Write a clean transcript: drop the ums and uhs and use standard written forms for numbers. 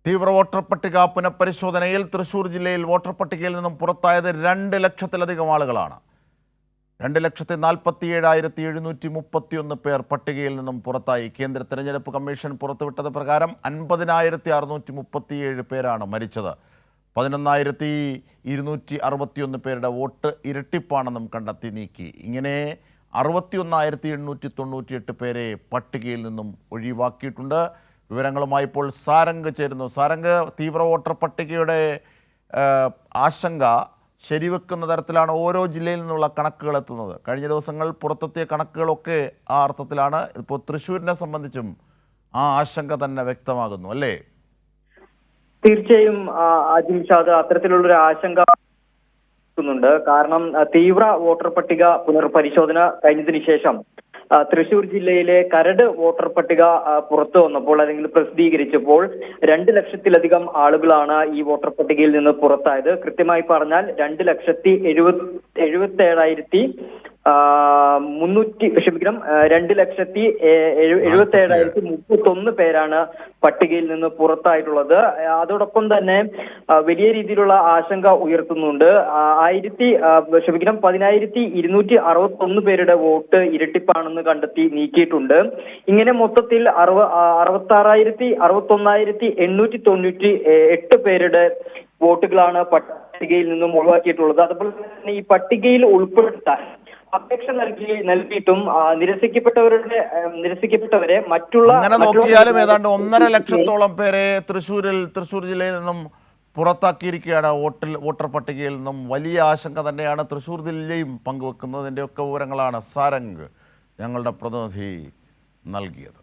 തീവ്ര വോട്ടർ പട്ടിക പുനഃപരിശോധനയിൽ തൃശൂർ ജില്ലയിൽ വോട്ടർ പട്ടികയിൽ നിന്നും പുറത്തായത് 2 ലക്ഷത്തിലധികം ആളുകളാണ്. 2,47,731 പേർ പട്ടികയിൽ നിന്നും പുറത്തായി. കേന്ദ്ര തെരഞ്ഞെടുപ്പ് കമ്മീഷൻ പുറത്തുവിട്ടത് പ്രകാരം 50,637 പേരാണ് മരിച്ചത്. 11,261 പേരുടെ വോട്ട് ഇരട്ടിപ്പാണെന്നും കണ്ടെത്തി നീക്കി. ഇങ്ങനെ 61,898 പേരെ പട്ടികയിൽ നിന്നും ഒഴിവാക്കിയിട്ടുണ്ട്. വിവരങ്ങളുമായി ഇപ്പോൾ സാരംഗ് ചേരുന്നു. സാരംഗ്, തീവ്ര വോട്ടർ പട്ടികയുടെ ആശങ്ക ശരിവെക്കുന്ന തരത്തിലാണ് ഓരോ ജില്ലയിൽ നിന്നുള്ള കണക്കുകൾ എത്തുന്നത്. കഴിഞ്ഞ ദിവസങ്ങൾ പുറത്തെത്തിയ കണക്കുകളൊക്കെ ആ അർത്ഥത്തിലാണ്. ഇപ്പോൾ തൃശ്ശൂരിനെ സംബന്ധിച്ചും ആ ആശങ്ക തന്നെ വ്യക്തമാകുന്നു, അല്ലേ? തീർച്ചയായും ജിംഷാദ്, അത്തരത്തിലുള്ളൊരു ആശങ്ക ുന്നുണ്ട്. കാരണം തീവ്ര വോട്ടർ പട്ടിക പുനർപരിശോധന കഴിഞ്ഞതിന് ശേഷം തൃശൂർ ജില്ലയിലെ കരട് വോട്ടർ പട്ടിക പുറത്തു വന്നപ്പോൾ അല്ലെങ്കിൽ പ്രസിദ്ധീകരിച്ചപ്പോൾ 2 ലക്ഷത്തിലധികം ആളുകളാണ് ഈ വോട്ടർ പട്ടികയിൽ നിന്ന് പുറത്തായത്. കൃത്യമായി പറഞ്ഞാൽ 2,77,331 പേരാണ് പട്ടികയിൽ നിന്ന് പുറത്തായിട്ടുള്ളത്. അതോടൊപ്പം തന്നെ വലിയ രീതിയിലുള്ള ആശങ്ക ഉയർത്തുന്നുണ്ട്. 10,261 പേരുടെ വോട്ട് ഇരട്ടിപ്പാണെന്ന് കണ്ടെത്തി നീക്കിയിട്ടുണ്ട്. ഇങ്ങനെ മൊത്തത്തിൽ 61,898 പേരുടെ വോട്ടുകളാണ് പട്ടികയിൽ നിന്നും ഒഴിവാക്കിയിട്ടുള്ളത്. അതുപോലെ തന്നെ ഈ പട്ടികയിൽ ഉൾപ്പെടുത്താൻ അപേക്ഷ നൽകിയിട്ടും നിരസിക്കപ്പെട്ടവരെ മറ്റുള്ള അങ്ങനെ നോക്കിയാലും ഏതാണ്ട് 1.5 ലക്ഷത്തോളം പേരെ തൃശ്ശൂർ ജില്ലയിൽ നിന്നും പുറത്താക്കിയിരിക്കുകയാണ് വോട്ടർ പട്ടികയിൽ നിന്നും. വലിയ ആശങ്ക തന്നെയാണ് തൃശ്ശൂർ ജില്ലയും പങ്കുവെക്കുന്നതിൻ്റെയൊക്കെ വിവരങ്ങളാണ് സാരംഗ് ഞങ്ങളുടെ പ്രതിനിധി നൽകിയത്.